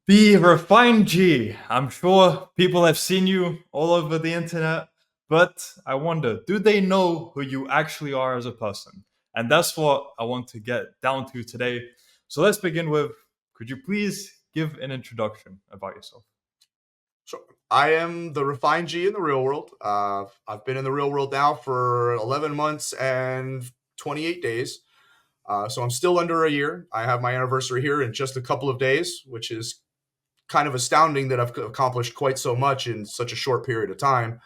The refined G. I'm sure people have seen you all over the internet, but I wonder, do they know who you actually are as a person? And that's what I want to get down to today. So let's begin with, could you please give an introduction about yourself? So I am the refined G in the real world. I've been in the real world now for 11 months and 28 days. So I'm still under a year. I have my anniversary here in just a couple of days, which is kind of astounding that I've accomplished quite so much in such a short period of time.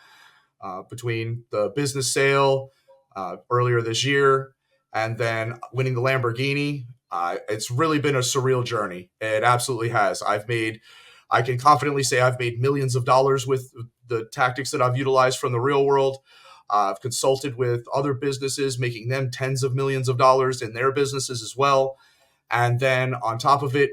Between the business sale earlier this year and then winning the Lamborghini, it's really been a surreal journey. It absolutely has. I can confidently say I've made millions of dollars with the tactics that I've utilized from the real world. I've consulted with other businesses, making them tens of millions of dollars in their businesses as well. And then on top of it,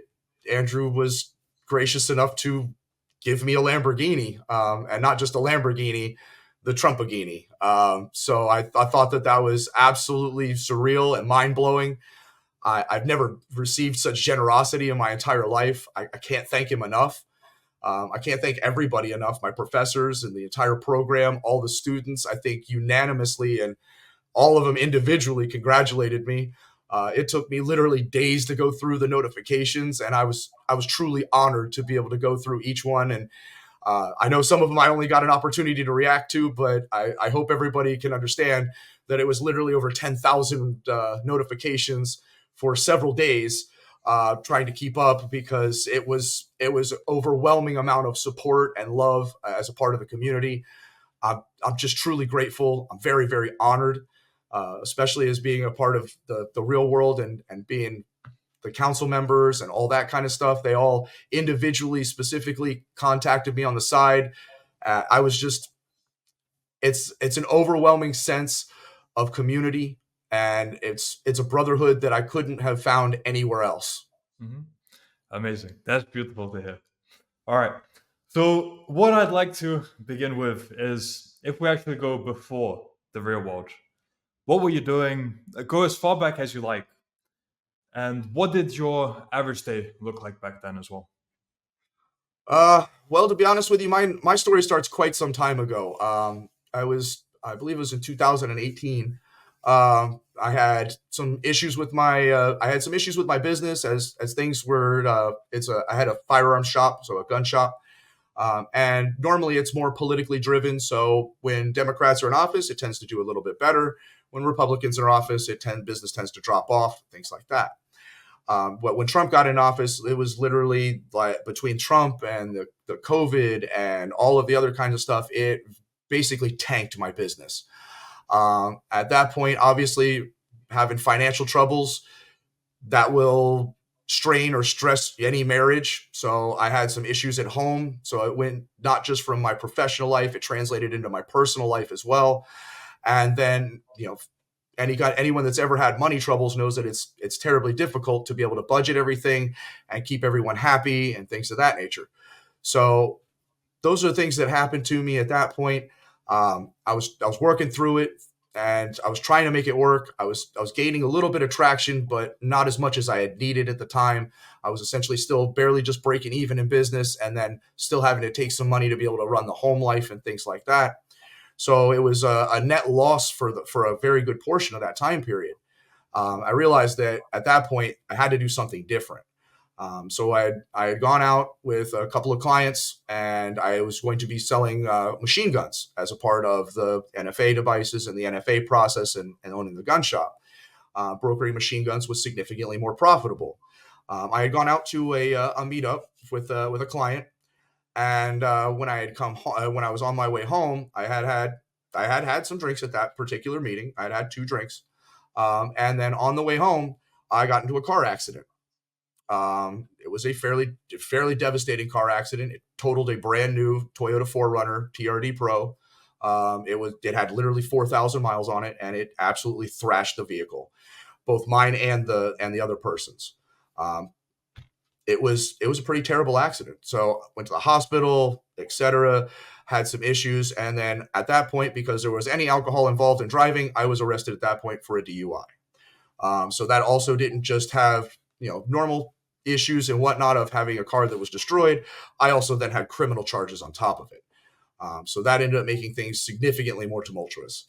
Andrew was gracious enough to give me a Lamborghini, and not just a Lamborghini, the Trumpagini. So I thought that that was absolutely surreal and mind blowing. I've never received such generosity in my entire life. I can't thank him enough. I can't thank everybody enough, my professors and the entire program, all the students. I think unanimously and all of them individually congratulated me. It took me literally days to go through the notifications, and I was truly honored to be able to go through each one. And I know some of them I only got an opportunity to react to, but I hope everybody can understand that it was literally over 10,000 notifications for several days, trying to keep up because it was overwhelming amount of support and love as a part of the community. I'm just truly grateful. I'm very, very honored, especially as being a part of the real world and being the council members and all that kind of stuff. They all individually, specifically contacted me on the side. I was just, it's an overwhelming sense of community, and it's a brotherhood that I couldn't have found anywhere else. Mhm. Amazing. That's beautiful to hear. All right. So, what I'd like to begin with is if we actually go before the real world, what were you doing? Go as far back as you like. And what did your average day look like back then as well? Well, to be honest with you, my story starts quite some time ago. I believe it was in 2018. I had some issues with my business as things were. I had a firearm shop, so a gun shop. And normally it's more politically driven. So when Democrats are in office, it tends to do a little bit better. When Republicans are in office, business tends to drop off, things like that. But when Trump got in office, it was literally like between Trump and the COVID and all of the other kinds of stuff, it basically tanked my business. At that point, obviously, having financial troubles that will strain or stress any marriage. So I had some issues at home. So it went not just from my professional life, it translated into my personal life as well. And then, anyone that's ever had money troubles knows that it's terribly difficult to be able to budget everything and keep everyone happy and things of that nature. So those are things that happened to me at that point. I was working through it, and I was trying to make it work. I was gaining a little bit of traction, but not as much as I had needed at the time. I was essentially still barely just breaking even in business, and then still having to take some money to be able to run the home life and things like that. So it was a net loss for a very good portion of that time period. I realized that at that point I had to do something different. So I had gone out with a couple of clients, and I was going to be selling machine guns as a part of the NFA devices and the NFA process, and owning the gun shop. Brokering machine guns was significantly more profitable. I had gone out to a meetup with a client, and when I was on my way home, I had had some drinks at that particular meeting. I had two drinks, and then on the way home, I got into a car accident. It was a fairly devastating car accident. It totaled a brand new Toyota 4Runner TRD Pro. It had literally 4,000 miles on it, and it absolutely thrashed the vehicle, both mine and the other person's. Um, it was a pretty terrible accident. So went to the hospital, etc. Had some issues, and then at that point, because there was any alcohol involved in driving, I was arrested at that point for a DUI. So that also didn't just have normal. issues and whatnot of having a car that was destroyed, I also then had criminal charges on top of it. So that ended up making things significantly more tumultuous.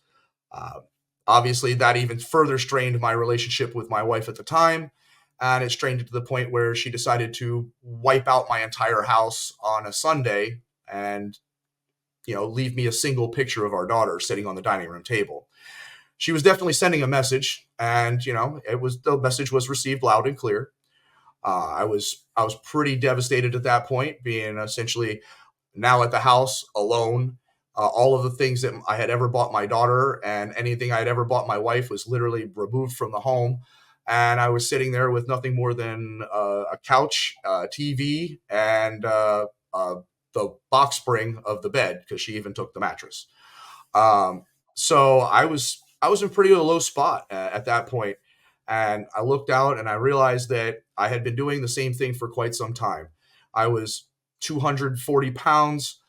Uh, Obviously, that even further strained my relationship with my wife at the time. And it strained it to the point where she decided to wipe out my entire house on a Sunday and, leave me a single picture of our daughter sitting on the dining room table. She was definitely sending a message, and the message was received loud and clear. I was pretty devastated at that point, being essentially now at the house alone. All of the things that I had ever bought my daughter and anything I had ever bought my wife was literally removed from the home. And I was sitting there with nothing more than a couch, TV, and the box spring of the bed because she even took the mattress. Um, so I was in pretty low spot at that point, and I looked out and I realized that I had been doing the same thing for quite some time. I was 240 pounds.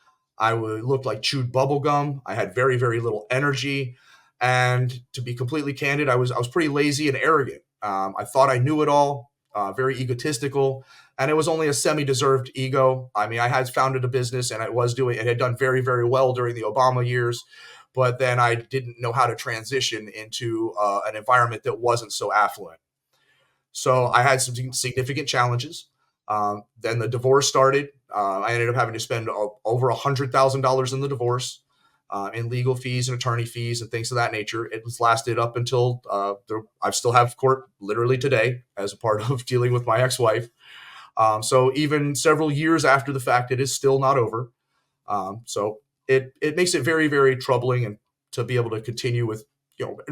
Looked like chewed bubble gum. I had very very little energy, and to be completely candid, I was pretty lazy and arrogant. I thought I knew it all. Very egotistical, and it was only a semi-deserved ego. I mean, I had founded a business and it had done very very well during the Obama years, but then I didn't know how to transition into an environment that wasn't so affluent. So I had some significant challenges. Then the divorce started. I ended up having to spend over $100,000 in the divorce, in legal fees and attorney fees and things of that nature. It was lasted up until I still have court literally today as a part of dealing with my ex-wife. So even several years after the fact, it is still not over. So it makes it very very troubling and to be able to continue with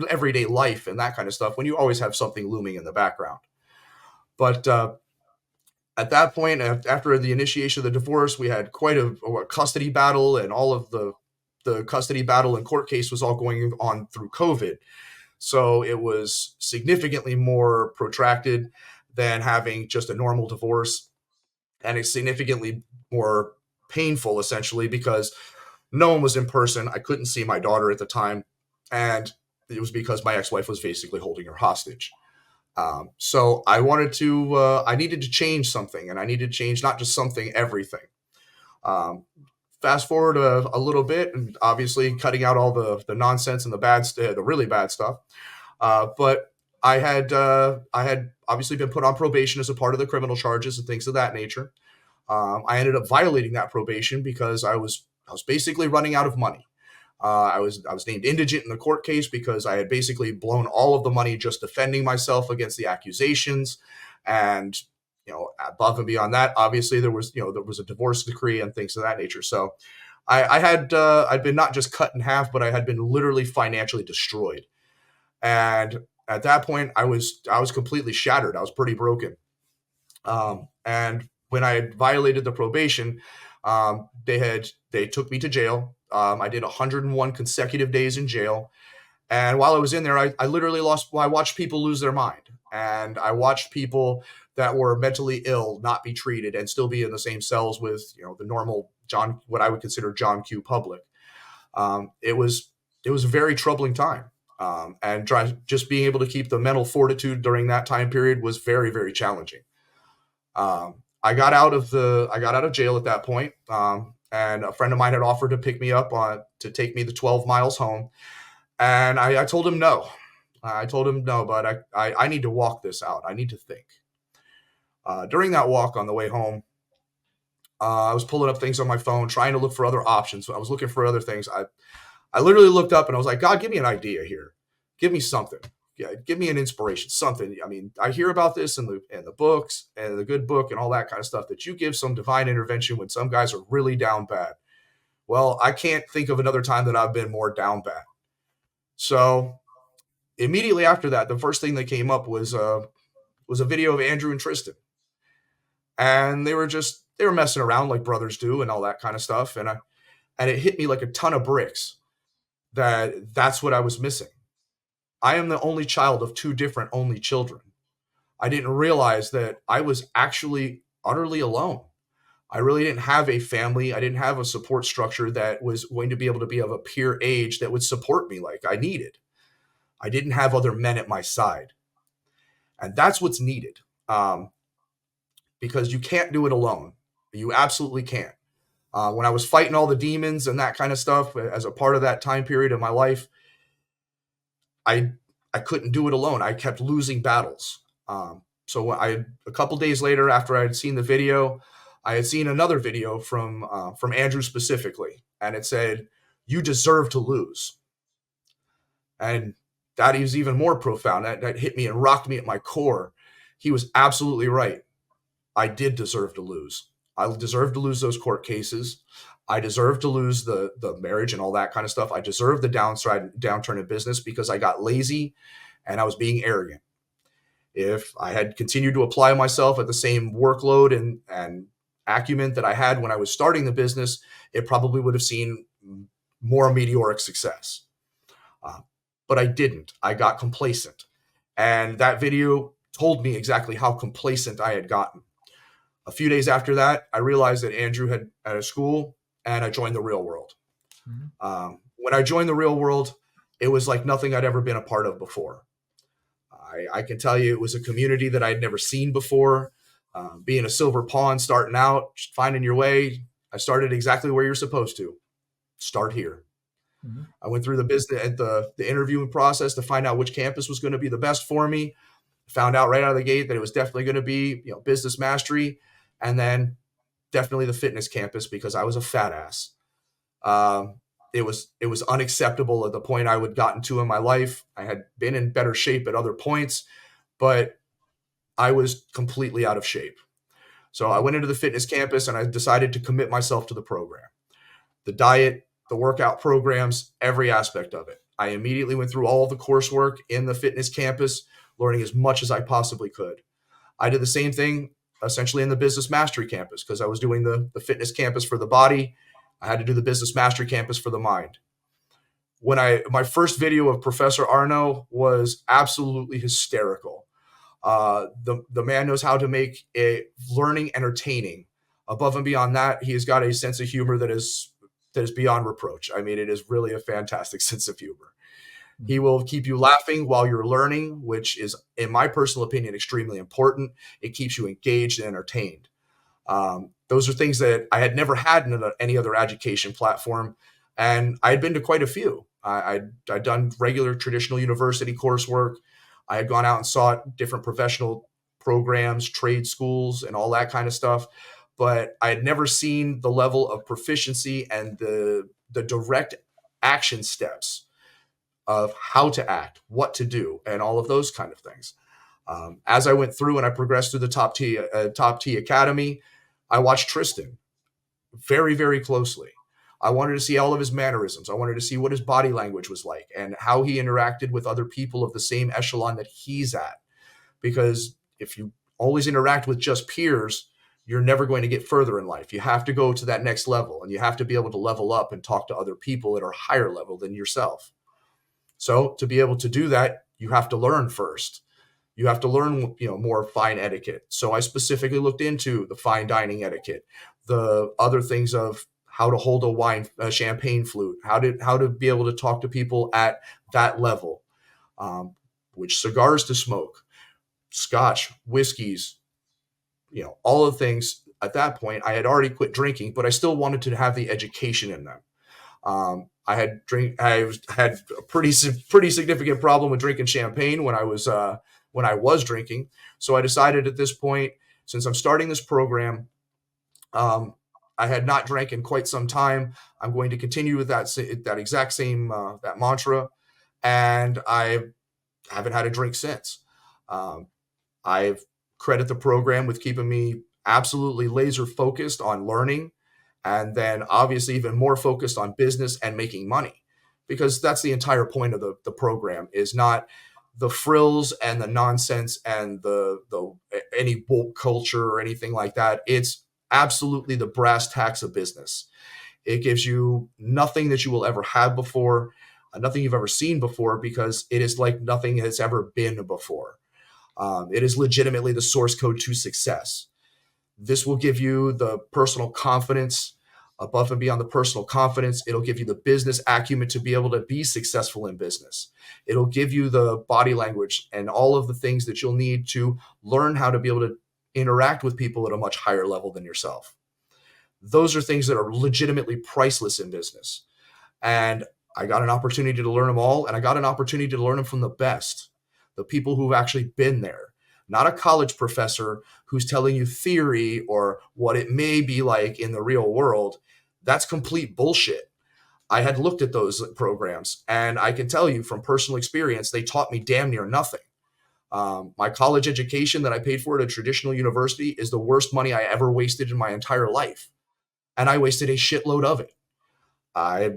everyday life and that kind of stuff when you always have something looming in the background. But at that point, after the initiation of the divorce, we had quite a custody battle, and all of the custody battle and court case was all going on through COVID. So it was significantly more protracted than having just a normal divorce, and it's significantly more painful essentially because no one was in person. I couldn't see my daughter at the time, and it was because my ex-wife was basically holding her hostage. So I needed to change something, and I needed to change not just something, everything. Um, Fast forward a little bit, and obviously cutting out all the nonsense and the really bad stuff. But I had obviously been put on probation as a part of the criminal charges and things of that nature. I ended up violating that probation because I was basically running out of money. I was named indigent in the court case because I had basically blown all of the money just defending myself against the accusations, and above and beyond that, obviously there was a divorce decree and things of that nature. So I'd been not just cut in half, but I had been literally financially destroyed. And at that point, I was completely shattered. I was pretty broken. And when I had violated the probation, they took me to jail. I did 101 consecutive days in jail, and while I was in there, I literally I watched people lose their mind, and I watched people that were mentally ill not be treated and still be in the same cells with the normal what I would consider John Q public. It was a very troubling time. And just being able to keep the mental fortitude during that time period was very, very challenging. I got out of jail at that point, and a friend of mine had offered to pick me up to take me the 12 miles home, and I told him no. I told him no, but I need to walk this out. I need to think. During that walk on the way home, I was pulling up things on my phone, trying to look for other options. I was looking for other things. I literally looked up and I was like, God, give me an idea here. Give me something. Yeah, give me an inspiration, something. I mean, I hear about this in the books and the good book and all that kind of stuff that you give some divine intervention when some guys are really down bad. Well, I can't think of another time that I've been more down bad. So immediately after that, the first thing that came up was a video of Andrew and Tristan, and they were messing around like brothers do and all that kind of stuff, and it hit me like a ton of bricks that's what I was missing. I am the only child of two different only children. I didn't realize that I was actually utterly alone. I really didn't have a family. I didn't have a support structure that was going to be able to be of a peer age that would support me like I needed. I didn't have other men at my side. And that's what's needed. Um, because you can't do it alone. You absolutely can't. When I was fighting all the demons and that kind of stuff as a part of that time period of my life, I I couldn't do it alone. I kept losing battles. So a couple days later, after I had seen the video, I had seen another video from Andrew specifically, and it said, "You deserve to lose," and that is even more profound. That hit me and rocked me at my core. He was absolutely right. I did deserve to lose. I deserved to lose those court cases. I deserved to lose the marriage and all that kind of stuff. I deserved the downturn in business because I got lazy and I was being arrogant. If I had continued to apply myself at the same workload and acumen that I had when I was starting the business, it probably would have seen more meteoric success. Uh, but I didn't. I got complacent. And that video told me exactly how complacent I had gotten. A few days after that, I realized that Andrew had at a school, and I joined the real world. When I joined the real world, it was like nothing I'd ever been a part of before. I can tell you it was a community that I'd never seen before. Being a silver pawn, starting out, finding your way, I started exactly where you're supposed to. Start here. Mm-hmm. I went through the business at the interviewing process to find out which campus was going to be the best for me. Found out right out of the gate that it was definitely going to be, business mastery, and then definitely the fitness campus because I was a fat ass. It was unacceptable at the point I would gotten to in my life. I had been in better shape at other points, but I was completely out of shape. So I went into the fitness campus and I decided to commit myself to the program. The diet, the workout programs, every aspect of it. I immediately went through all of the coursework in the fitness campus, learning as much as I possibly could. I did the same thing essentially in the business mastery campus because I was doing the fitness campus for the body. I had to do the business mastery campus for the mind. My first video of Professor Arno was absolutely hysterical. The man knows how to make a learning entertaining. Above and beyond that, he has got a sense of humor that is beyond reproach. I mean, it is really a fantastic sense of humor. He will keep you laughing while you're learning, which is, in my personal opinion, extremely important. It keeps you engaged and entertained. Those are things that I had never had in any other education platform, and I had been to quite a few. I'd done regular traditional university coursework. I had gone out and sought different professional programs, trade schools, and all that kind of stuff. But I had never seen the level of proficiency and the direct action steps of how to act, what to do, and all of those kind of things. As I went through and I progressed through the Top T Academy, I watched Tristan very, very closely. I wanted to see all of his mannerisms. I wanted to see what his body language was like and how he interacted with other people of the same echelon that he's at. Because if you always interact with just peers, you're never going to get further in life. You have to go to that next level, and you have to be able to level up and talk to other people that are higher level than yourself. So to be able to do that, you have to learn first. You have to learn, more fine etiquette. So I specifically looked into the fine dining etiquette, the other things of how to hold a champagne flute, how to be able to talk to people at that level, which cigars to smoke, scotch, whiskeys, all of the things. At that point, I had already quit drinking, but I still wanted to have the education in them. I had a pretty significant problem with drinking champagne when I was drinking. So I decided at this point, since I'm starting this program, I had not drank in quite some time. I'm going to continue with that exact same that mantra, and I haven't had a drink since. I've credit the program with keeping me absolutely laser focused on learning, and then obviously even more focused on business and making money, because that's the entire point of the program, is not the frills and the nonsense and the any woke culture or anything like that. It's absolutely the brass tacks of business. It gives you nothing that you will ever have before, nothing you've ever seen before, because it is like nothing has ever been before. It is legitimately the source code to success. This will give you the personal confidence. Above and beyond the personal confidence, it'll give you the business acumen to be able to be successful in business. It'll give you the body language and all of the things that you'll need to learn how to be able to interact with people at a much higher level than yourself. Those are things that are legitimately priceless in business. And I got an opportunity to learn them all, and I got an opportunity to learn them from the best, the people who've actually been there, not a college professor who's telling you theory or what it may be like in the real world. That's complete bullshit. I had looked at those programs, and I can tell you from personal experience, they taught me damn near nothing. My college education that I paid for at a traditional university is the worst money I ever wasted in my entire life. And I wasted a shitload of it. I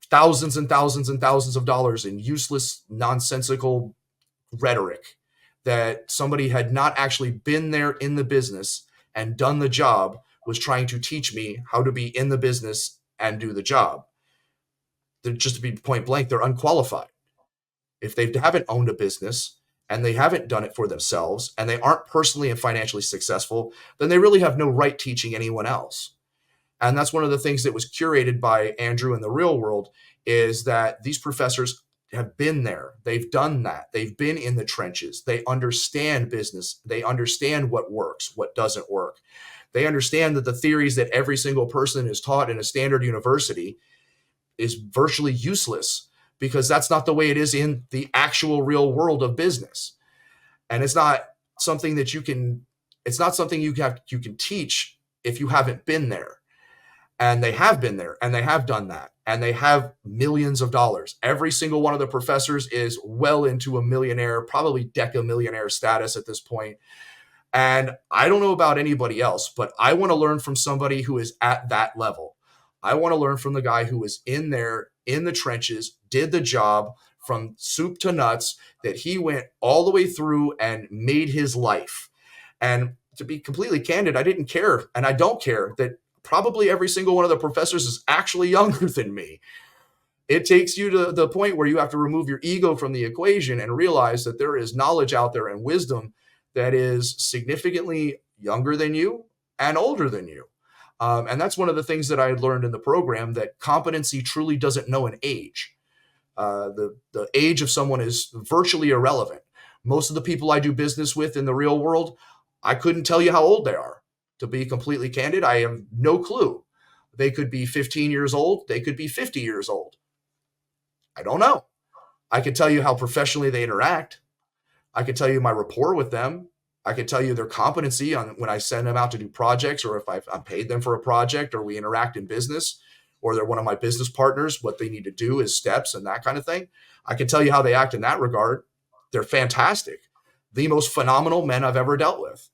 thousands and thousands and thousands of dollars in useless, nonsensical rhetoric that somebody had not actually been there in the business and done the job was trying to teach me how to be in the business and do the job. They're, just to be point blank, they're unqualified. If they haven't owned a business and they haven't done it for themselves and they aren't personally and financially successful, then they really have no right teaching anyone else. And that's one of the things that was curated by Andrew in the real world, is that these professors have been there. They've done that. They've been in the trenches. They understand business. They understand what works, what doesn't work. They understand that the theories that every single person is taught in a standard university is virtually useless, because that's not the way it is in the actual real world of business. And it's not something that you can, it's not something you can teach if you haven't been there. And they have been there, and they have done that, and they have millions of dollars. Every single one of the professors is well into a millionaire, probably deca-millionaire status at this point. And I don't know about anybody else, but I want to learn from somebody who is at that level. I want to learn from the guy who was in there in the trenches, did the job from soup to nuts, that he went all the way through and made his life. And to be completely candid, I didn't care, and I don't care, that probably every single one of the professors is actually younger than me. It takes you to the point where you have to remove your ego from the equation and realize that there is knowledge out there and wisdom that is significantly younger than you and older than you. And that's one of the things that I had learned in the program, that competency truly doesn't know an age. The age of someone is virtually irrelevant. Most of the people I do business with in the real world, I couldn't tell you how old they are. To be completely candid, I have no clue. They could be 15 years old. They could be 50 years old. I don't know. I can tell you how professionally they interact. I can tell you my rapport with them. I can tell you their competency on when I send them out to do projects, or if I'm paid them for a project, or we interact in business, or they're one of my business partners, what they need to do is steps and that kind of thing. I can tell you how they act in that regard. They're fantastic. The most phenomenal men I've ever dealt with.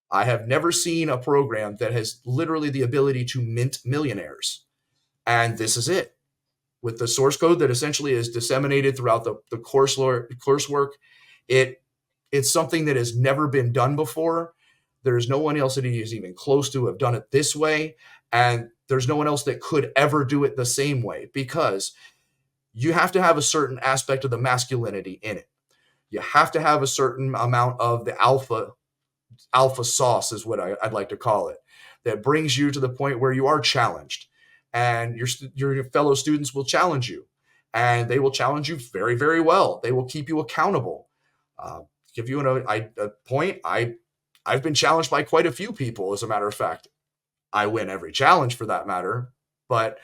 I have never seen a program that has literally the ability to mint millionaires. And this is it. With the source code that essentially is disseminated throughout the coursework, it's something that has never been done before. There's no one else that is even close to have done it this way. And there's no one else that could ever do it the same way, because you have to have a certain aspect of the masculinity in it. You have to have a certain amount of the alpha sauce, is what I'd like to call it, that brings you to the point where you are challenged, and your fellow students will challenge you, and they will challenge you very, very well. They will keep you accountable. Give you a point. I've been challenged by quite a few people. As a matter of fact, I win every challenge for that matter, but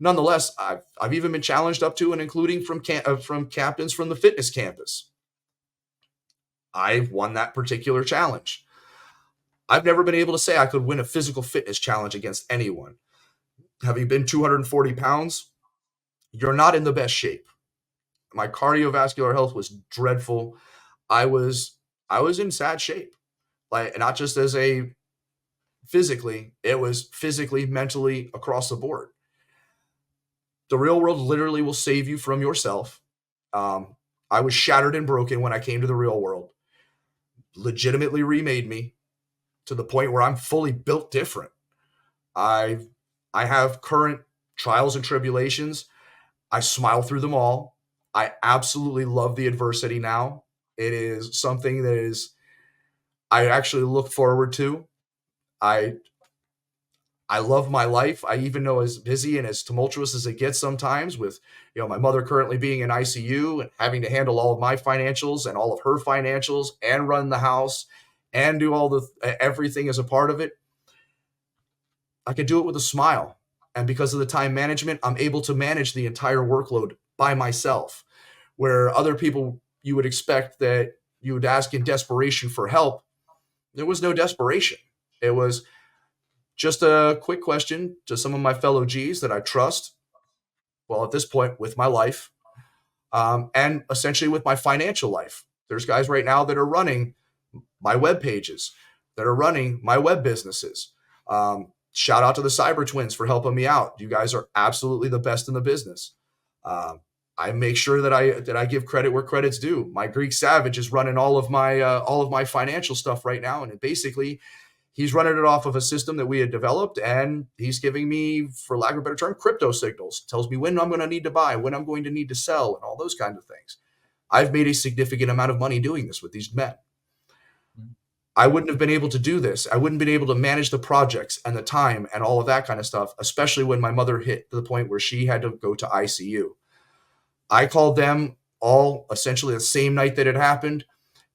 nonetheless, I've even been challenged up to and including from captains from the fitness campus. I've won that particular challenge. I've never been able to say I could win a physical fitness challenge against anyone. Having been 240 pounds, you're not in the best shape. My cardiovascular health was dreadful. I was in sad shape. Like, not just as a physically, it was physically, mentally, across the board. The real world literally will save you from yourself. I was shattered and broken when I came to the real world. Legitimately remade me to the point where I'm fully built different. I have current trials and tribulations. I smile through them all. I absolutely love the adversity now. It is something that is I actually look forward to. I I love my life. I even know, as busy and as tumultuous as it gets sometimes, with my mother currently being in ICU and having to handle all of my financials and all of her financials and run the house and do all the everything as a part of it, I could do it with a smile. And because of the time management, I'm able to manage the entire workload by myself. Where other people, you would expect that you would ask in desperation for help, there was no desperation. It was just a quick question to some of my fellow G's that I trust. Well, at this point, with my life, and essentially with my financial life. There's guys right now that are running my web pages, that are running my web businesses. Shout out to the Cyber Twins for helping me out. You guys are absolutely the best in the business. Um, I make sure that I give credit where credit's due. My Greek Savage is running all of my financial stuff right now, and it basically he's running it off of a system that we had developed, and he's giving me, for lack of a better term, crypto signals. Tells me when I'm going to need to buy, when I'm going to need to sell, and all those kinds of things. I've made a significant amount of money doing this with these men. Mhm. I wouldn't have been able to do this. I wouldn't have been able to manage the projects and the time and all of that kind of stuff, especially when my mother hit to the point where she had to go to ICU. I called them all essentially the same night that it happened.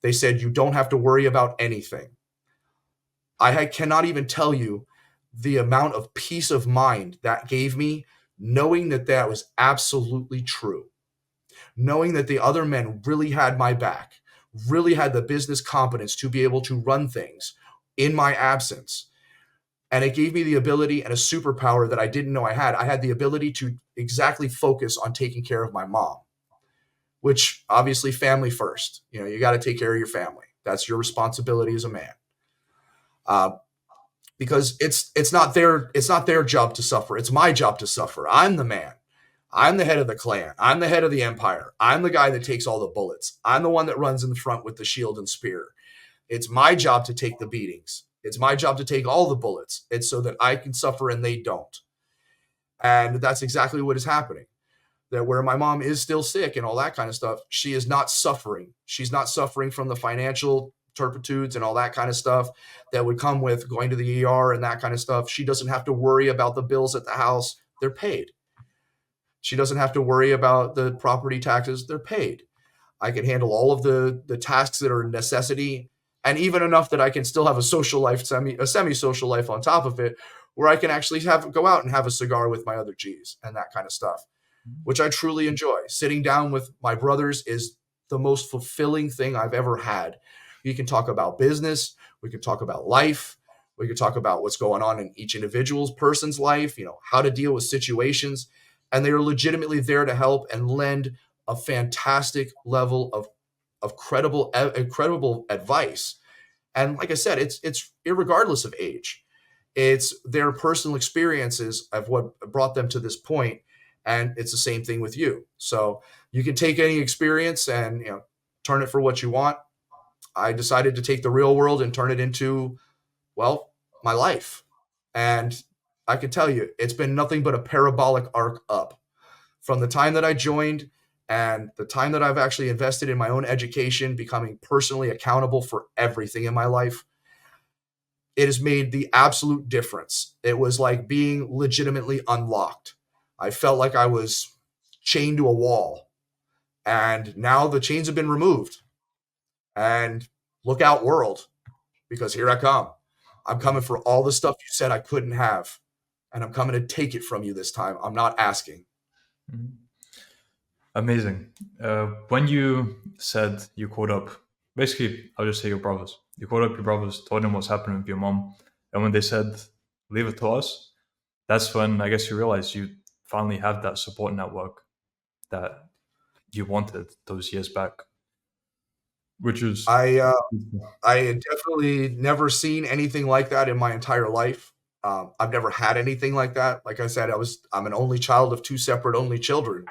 They said, "You don't have to worry about anything." Cannot even tell you the amount of peace of mind that gave me, knowing that that was absolutely true, knowing that the other men really had my back, really had the business competence to be able to run things in my absence. And it gave me the ability and a superpower that I didn't know I had. I had the ability to exactly focus on taking care of my mom, which obviously family first. You know, you got to take care of your family. That's your responsibility as a man. Uh, because it's not their job to suffer. It's my job to suffer. I'm the man. I'm the head of the clan. I'm the head of the empire. I'm the guy that takes all the bullets. I'm the one that runs in the front with the shield and spear. It's my job to take the beatings. It's my job to take all the bullets. It's so that I can suffer and they don't. And that's exactly what is happening. That where my mom is still sick and all that kind of stuff, she is not suffering. She's not suffering from the financial turpitudes and all that kind of stuff that would come with going to the ER and that kind of stuff. She doesn't have to worry about the bills at the house. They're paid. She doesn't have to worry about the property taxes. They're paid. I can handle all of the tasks that are a necessity, and even enough that I can still have a social life, a semi social life on top of it, where I can actually go out and have a cigar with my other G's and that kind of stuff, which I truly enjoy. Sitting down with my brothers is the most fulfilling thing I've ever had. We can talk about business, we can talk about life, we can talk about what's going on in each individual's person's life, you know, how to deal with situations, and they are legitimately there to help and lend a fantastic level of credible advice. And like I said, it's irregardless of age. It's their personal experiences of what brought them to this point, and it's the same thing with you. So you can take any experience and, you know, turn it for what you want. I decided to take the real world and turn it into, well, my life. And I can tell you, it's been nothing but a parabolic arc up from the time that I joined and the time that I've actually invested in my own education, becoming personally accountable for everything in my life. It has made the absolute difference. It was like being legitimately unlocked. I felt like I was chained to a wall, and now the chains have been removed. And look out, world, because here I come. I'm coming for all the stuff you said I couldn't have, and I'm coming to take it from you this time. I'm not asking. Mhm. Amazing. When you said you called up, basically, I'll just say your brothers. You called up your brothers, told them what's happening with your mom, and when they said, "Leave it to us," that's when I guess you realized you finally have that support network that you wanted those years back, which is I I had definitely never seen anything like that in my entire life. I've never had anything like that. Like I said, I'm an only child of two separate only children.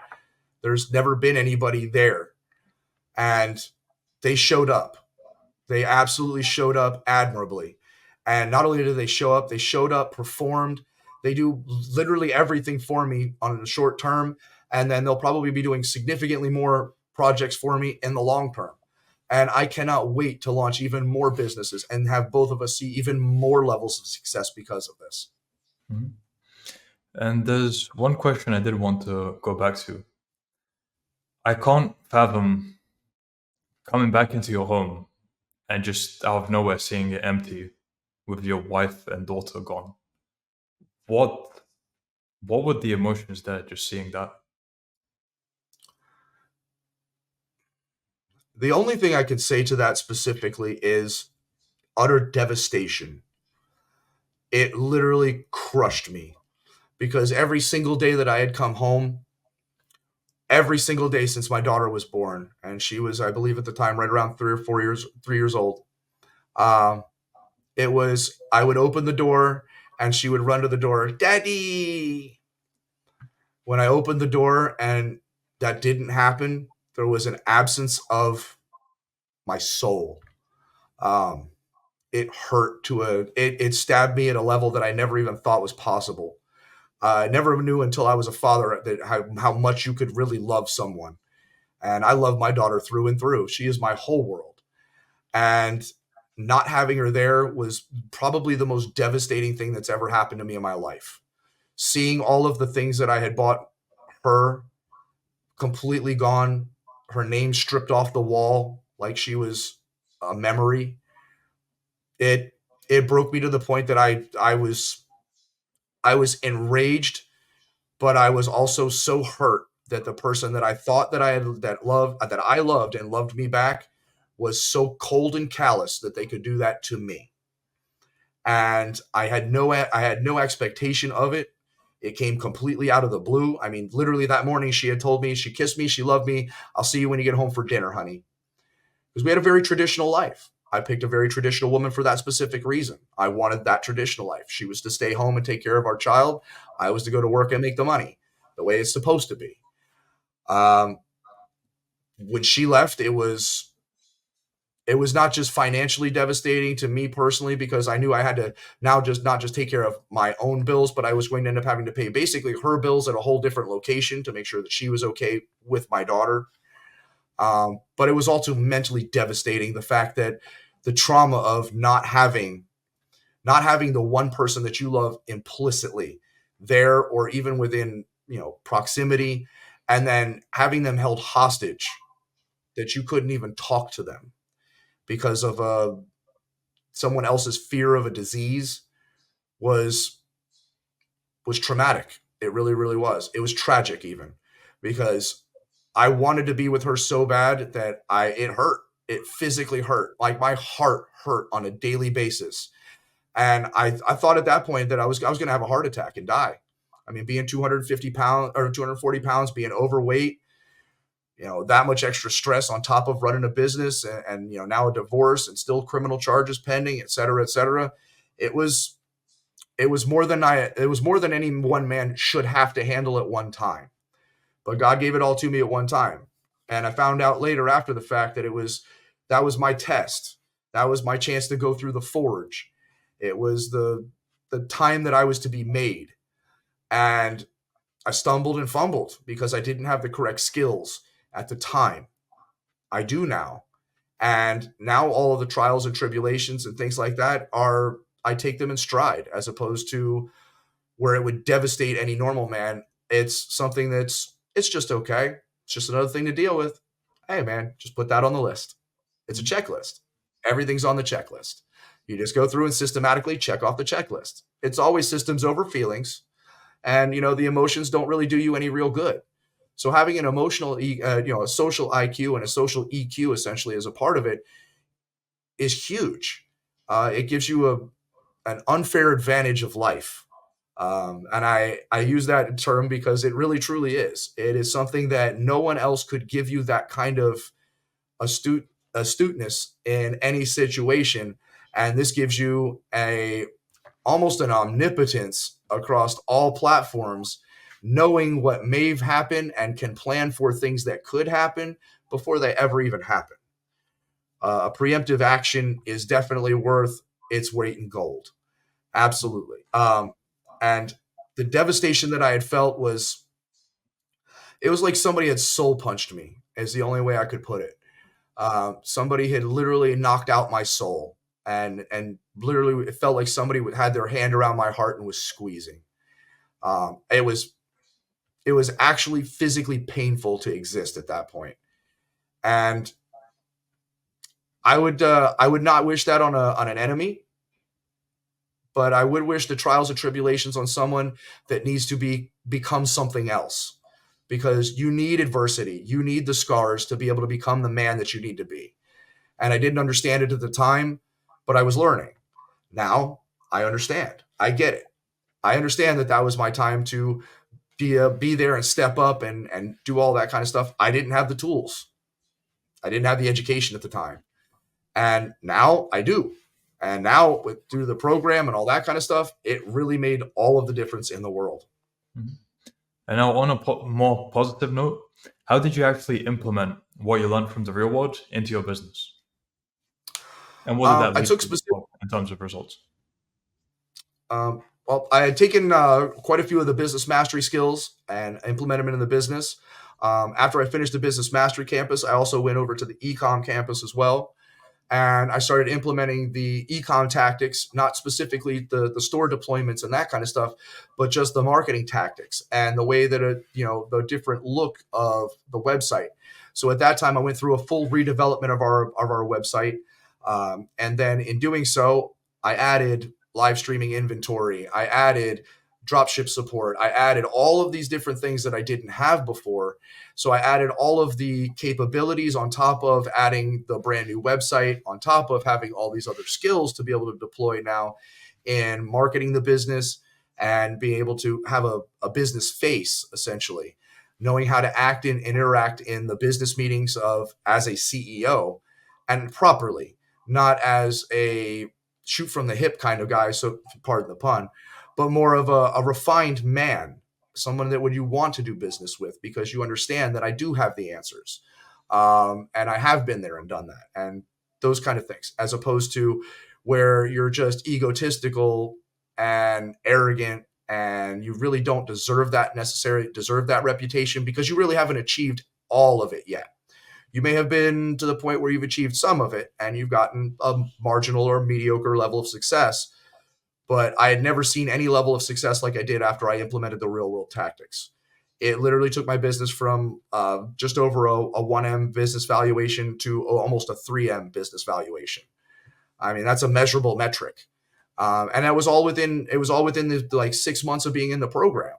There's never been anybody there, and they showed up. They absolutely showed up admirably. And not only did they show up, they showed up, performed. They do literally everything for me on the short term, and then they'll probably be doing significantly more projects for me in the long term. And I cannot wait to launch even more businesses and have both of us see even more levels of success because of this. Mhm. And there's one question I did want to go back to. I can't fathom coming back into your home and just out of nowhere seeing it empty with your wife and daughter gone. What what were the emotions there just seeing that? The only thing I can say to that specifically is utter devastation. It literally crushed me because every single day that I had come home, every single day since my daughter was born, and she was, I believe, at the time right around 3 or 4 years, 3 years old. Um, it was I would open the door and she would run to the door, Daddy. When I opened the door and that didn't happen, there was an absence of my soul. Um, it hurt it stabbed me at a level that I never even thought was possible. I never knew until I was a father that how much you could really love someone. And I love my daughter through and through. She is my whole world. And not having her there was probably the most devastating thing that's ever happened to me in my life. Seeing all of the things that I had bought her completely gone, her name stripped off the wall like she was a memory. It it broke me to the point that I was enraged, but I was also so hurt that the person that I thought that I had that I loved and loved me back was so cold and callous that they could do that to me. And I had no expectation of it. It came completely out of the blue. I mean, literally that morning she had told me, she kissed me, she loved me. I'll see you when you get home for dinner, honey. Because we had a very traditional life. I picked a very traditional woman for that specific reason. I wanted that traditional life. She was to stay home and take care of our child. I was to go to work and make the money the way it's supposed to be. Um, when she left, it was not just financially devastating to me personally because I knew I had to now just not just take care of my own bills, but I was going to end up having to pay basically her bills at a whole different location to make sure that she was okay with my daughter. But it was also mentally devastating the fact that the trauma of not having the one person that you love implicitly there or even within proximity, and then having them held hostage that you couldn't even talk to them because of someone else's fear of a disease was was traumatic. It really, really was. It was tragic even because I wanted to be with her so bad that it hurt. It physically hurt. Like my heart hurt on a daily basis. And I thought at that point that I was gonna have a heart attack and die. I mean, being 250 pounds or 240 pounds, being overweight, that much extra stress on top of running a business and now a divorce and still criminal charges pending, et cetera, et cetera. It was it was more than any one man should have to handle at one time. But God gave it all to me at one time. And I found out later after the fact that was my test. That was my chance to go through the forge. It was the time that I was to be made. And I stumbled and fumbled because I didn't have the correct skills at the time. I do now. And now all of the trials and tribulations and things like that I take them in stride as opposed to where it would devastate any normal man. It's something it's just okay. It's just another thing to deal with. Hey man, just put that on the list. It's a checklist. Everything's on the checklist. You just go through and systematically check off the checklist. It's always systems over feelings, and the emotions don't really do you any real good. So having an a social IQ and a social EQ essentially as a part of it is huge. It gives you an unfair advantage of life. And I use that term because it really truly is. It is something that no one else could give you that kind of astuteness in any situation. And this gives you a almost an omnipotence across all platforms, knowing what may happen and can plan for things that could happen before they ever even happen. A preemptive action is definitely worth its weight in gold. Absolutely. And the devastation that I had felt it was like somebody had soul punched me, is the only way I could put it. Somebody had literally knocked out my soul, and literally it felt like somebody had their hand around my heart and was squeezing. It was actually physically painful to exist at that point. And I would not wish that on an enemy, but I would wish the trials and tribulations on someone that needs to become something else, because you need adversity, you need the scars to be able to become the man that you need to be. And I didn't understand it at the time, but I was learning. Now I understand. I get it. I understand that that was my time to be there and step up and do all that kind of stuff. I didn't have the tools. I didn't have the education at the time, and now I do. And now with through the program and all that kind of stuff, it really made all of the difference in the world. Mhm. And now, on a more positive note, how did you actually implement what you learned from the real world into your business? And what did that I lead took to specific. in terms of results? Well, I had taken quite a few of the business mastery skills and implemented them in the business. After I finished the business mastery campus, I also went over to the ecom campus as well, and I started implementing the ecom tactics, not specifically the store deployments and that kind of stuff, but just the marketing tactics and the way that the different look of the website. So at that time, I went through a full redevelopment of our website, and then in doing so, I added live streaming inventory. I added dropship support. I added all of these different things that I didn't have before. So I added all of the capabilities on top of adding the brand new website, on top of having all these other skills to be able to deploy now in marketing the business and being able to have a business face, essentially, knowing how to act and interact in the business meetings of as a CEO, and properly, not as a shoot from the hip kind of guy, so pardon the pun, but more of a refined man, someone that would you want to do business with because you understand that I do have the answers. And I have been there and done that and those kind of things, as opposed to where you're just egotistical and arrogant and you really don't deserve that reputation because you really haven't achieved all of it yet. You may have been to the point where you've achieved some of it and you've gotten a marginal or mediocre level of success, but I had never seen any level of success like I did after I implemented the real world tactics. It literally took my business from just over a 1M business valuation to almost a 3M business valuation. I mean, that's a measurable metric. And it was all within the like 6 months of being in the program.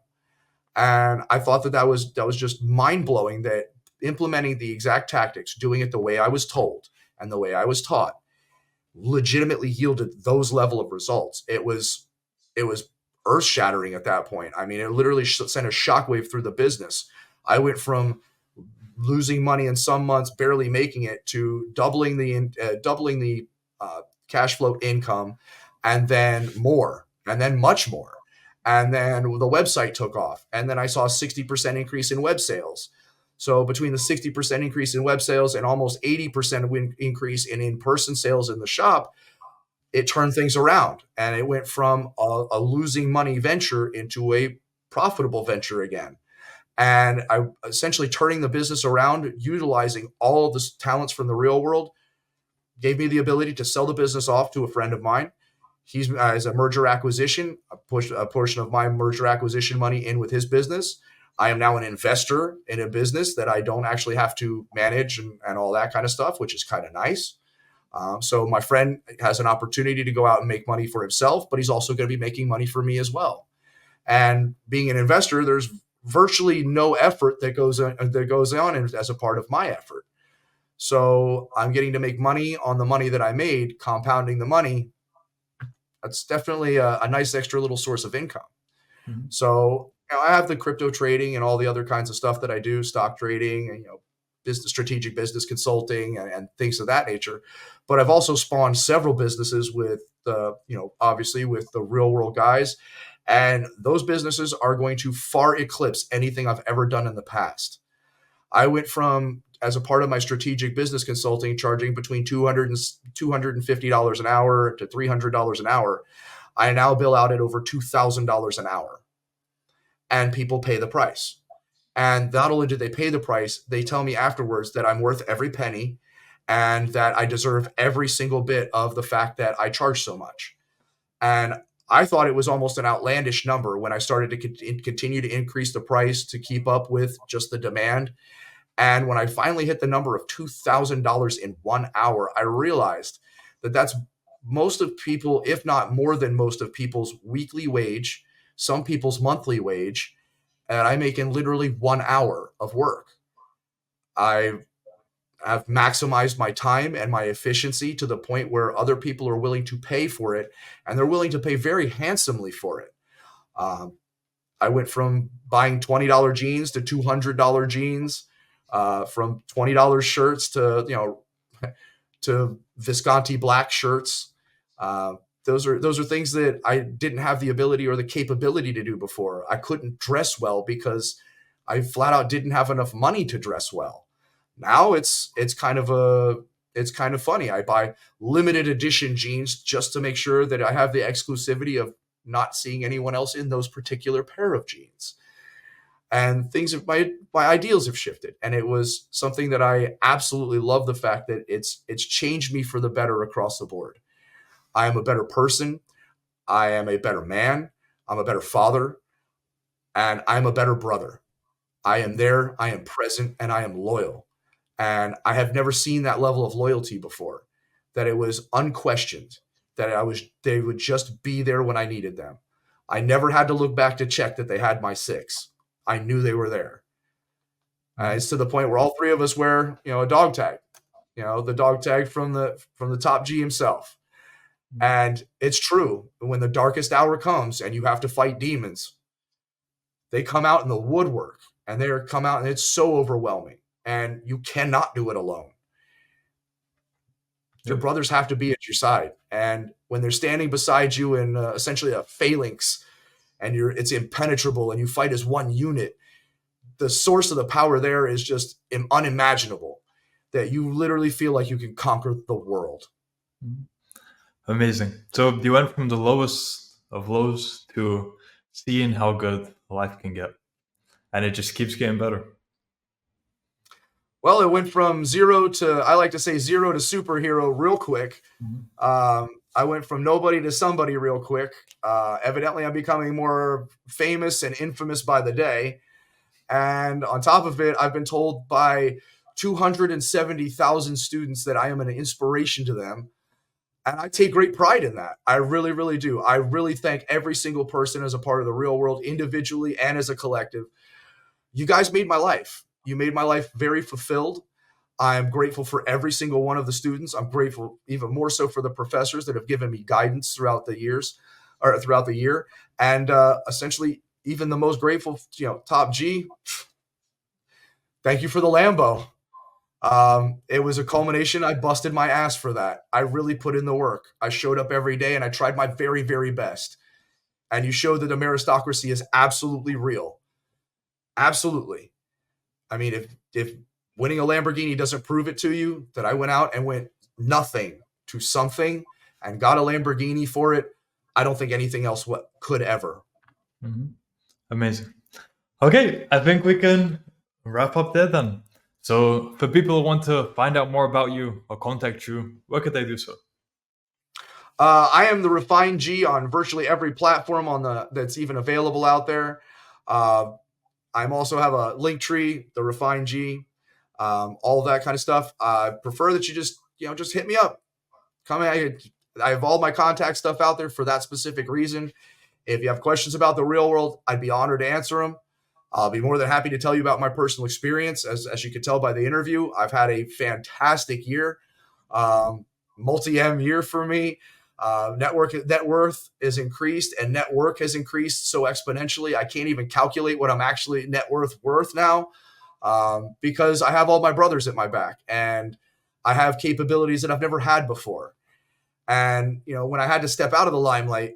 And I thought that was just mind blowing that implementing the exact tactics, doing it the way I was told and the way I was taught, legitimately yielded those level of results. It was earth shattering at that point. I mean, it literally sent a shockwave through the business. I went from losing money in some months, barely making it, to doubling the cash flow income, and then more, and then much more. And then the website took off, and then I saw a 60% increase in web sales. So between the 60% increase in web sales and almost 80% increase in in-person sales in the shop, it turned things around, and it went from a losing money venture into a profitable venture again. And I essentially turning the business around, utilizing all of the talents from the real world, gave me the ability to sell the business off to a friend of mine. He's as a merger acquisition, push a portion of my merger acquisition money in with his business. I am now an investor in a business that I don't actually have to manage and all that kind of stuff, which is kind of nice. So my friend has an opportunity to go out and make money for himself, but he's also going to be making money for me as well. And being an investor, there's virtually no effort that goes on as a part of my effort. So I'm getting to make money on the money that I made, compounding the money. That's definitely a nice extra little source of income. Mhm. So I have the crypto trading and all the other kinds of stuff that I do, stock trading, and business strategic business consulting and things of that nature. But I've also spawned several businesses with the obviously with the real world guys, and those businesses are going to far eclipse anything I've ever done in the past. I went from, as a part of my strategic business consulting, charging between $250 an hour to $300 an hour. I now bill out at over $2,000 an hour, and people pay the price. And not only do they pay the price, they tell me afterwards that I'm worth every penny and that I deserve every single bit of the fact that I charge so much. And I thought it was almost an outlandish number when I started to continue to increase the price to keep up with just the demand. And when I finally hit the number of $2,000 in 1 hour, I realized that that's most of people, if not more than most of people's weekly wage, some people's monthly wage, and I make in literally 1 hour of work. I have maximized my time and my efficiency to the point where other people are willing to pay for it, and they're willing to pay very handsomely for it. Um, I went from buying $20 jeans to $200 jeans, from $20 shirts to to Visconti black shirts. Uh, those are things that I didn't have the ability or the capability to do before. I couldn't dress well because I flat out didn't have enough money to dress well. Now it's kind of funny. I buy limited edition jeans just to make sure that I have the exclusivity of not seeing anyone else in those particular pair of jeans. And things have my ideals have shifted, and it was something that I absolutely love, the fact that it's changed me for the better across the board. I am a better person, I am a better man, I'm a better father, and I'm a better brother. I am there, I am present, and I am loyal. And I have never seen that level of loyalty before, that it was unquestioned, that they would just be there when I needed them. I never had to look back to check that they had my six. I knew they were there. Mhm. It's to the point where all three of us wear, a dog tag, the dog tag from the top G himself. Mhm. And it's true. When the darkest hour comes and you have to fight demons, they come out in the woodwork, and they come out, and it's so overwhelming. And you cannot do it alone. Your Yep. brothers have to be at your side. And when they're standing beside you in essentially a phalanx, and it's impenetrable, and you fight as one unit, the source of the power there is just unimaginable. That you literally feel like you can conquer the world. Mhm. Amazing. So you went from the lowest of lows to seeing how good life can get, and it just keeps getting better. Well, it went from zero to, I like to say, zero to superhero real quick. Mhm. I went from nobody to somebody real quick. Evidently, I'm becoming more famous and infamous by the day. And on top of it, I've been told by 270,000 students that I am an inspiration to them. And I take great pride in that. I really, really do. I really thank every single person as a part of the real world, individually and as a collective. You guys made my life. You made my life very fulfilled. I'm grateful for every single one of the students. I'm grateful even more so for the professors that have given me guidance throughout the years, or throughout the year. And essentially, even the most grateful, top G, thank you for the Lambo. It was a culmination. I busted my ass for that. I really put in the work. I showed up every day and I tried my very, very best. And you showed that the aristocracy is absolutely real. Absolutely. I mean, if winning a Lamborghini doesn't prove it to you that I went out and went nothing to something and got a Lamborghini for it, I don't think anything else could ever. Mhm. Amazing. Okay, I think we can wrap up there then. So, for people who want to find out more about you or contact you, where could they do so? I am the Refined G on virtually every platform on the that's even available out there. Uh, I'm also have a link tree, the Refined G, all of that kind of stuff. I prefer that you just hit me up. Come at I have all my contact stuff out there for that specific reason. If you have questions about the real world, I'd be honored to answer them. I'll be more than happy to tell you about my personal experience. As you could tell by the interview, I've had a fantastic year, multi-M year for me. Net worth is increased, and network has increased so exponentially. I can't even calculate what I'm actually net worth now, because I have all my brothers at my back, and I have capabilities that I've never had before. And when I had to step out of the limelight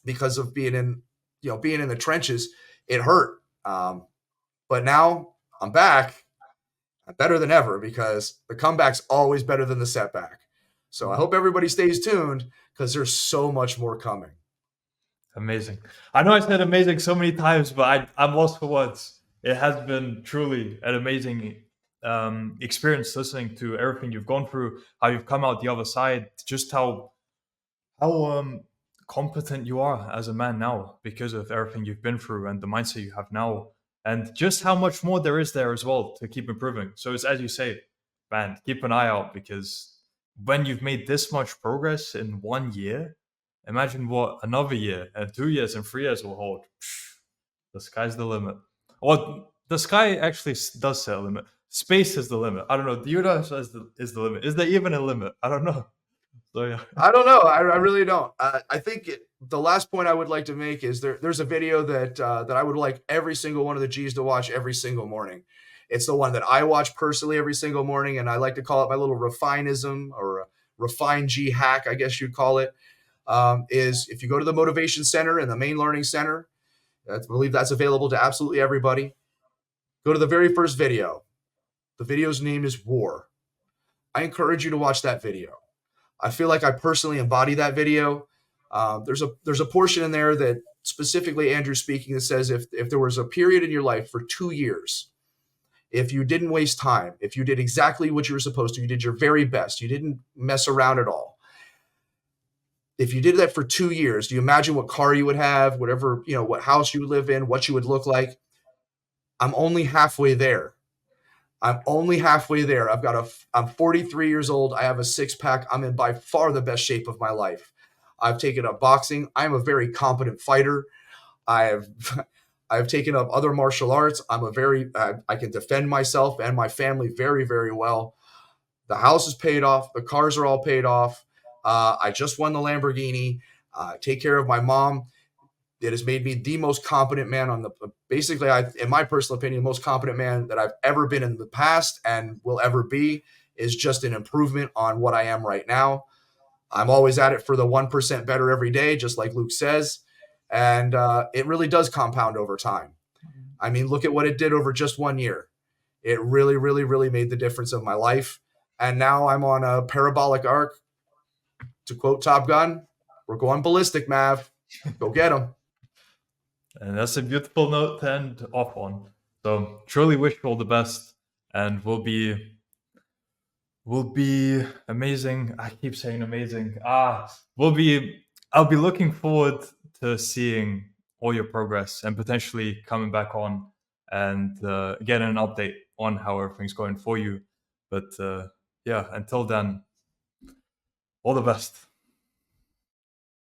because of being in the trenches, it hurt. But now I'm back, better than ever, because the comeback's always better than the setback. So I Mhm. hope everybody stays tuned, because there's so much more coming. Amazing. I know I said amazing so many times, but I'm lost for words. It has been truly an amazing experience listening to everything you've gone through, how you've come out the other side, just how competent you are as a man now because of everything you've been through and the mindset you have now. and just how much more there is there as well to keep improving. So it's as you say, man, keep an eye out, because when you've made this much progress in 1 year, imagine what another year and 2 years and 3 years will hold. The sky's the limit. Well, the sky actually does set a limit. Space is the limit. I don't know. The universe is the limit. Is there even a limit? I don't know. So yeah. I don't know. I really don't. I think the last point I would like to make is there's a video that I would like every single one of the G's to watch every single morning. It's the one that I watch personally every single morning, and I like to call it my little refinism, or a refine G hack, I guess you'd call it. Is if you go to the Motivation Center and the Main Learning Center, I believe that's available to absolutely everybody. Go to the very first video. The video's name is War. I encourage you to watch that video. I feel like I personally embody that video. There's a portion in there that specifically Andrew's speaking that says if there was a period in your life for 2 years, if you didn't waste time, if you did exactly what you were supposed to, you did your very best, you didn't mess around at all. If you did that for 2 years, do you imagine what car you would have, whatever, what house you would live in, what you would look like? I'm only halfway there. I'm 43 years old. I have a six-pack. I'm in by far the best shape of my life. I've taken up boxing. I'm a very competent fighter. I've taken up other martial arts. I can defend myself and my family very, very well. The house is paid off. The cars are all paid off. I just won the Lamborghini. Take care of my mom. It has made me the most competent man in my personal opinion, the most competent man that I've ever been in the past and will ever be. Is just an improvement on what I am right now. I'm always at it for the 1% better every day, just like Luke says. And it really does compound over time. I mean, look at what it did over just 1 year. It really, really, really made the difference of my life. And now I'm on a parabolic arc. To quote Top Gun, we're going ballistic, Mav. Go get them. And that's a beautiful note to end off on. So truly wish you all the best, and we'll be amazing. I keep saying amazing. I'll be looking forward to seeing all your progress and potentially coming back on and getting an update on how everything's going for you. But yeah, until then, all the best.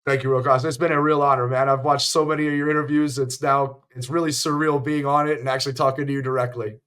Thank you, Rokas. It's been a real honor, man. I've watched so many of your interviews. It's really surreal being on it and actually talking to you directly.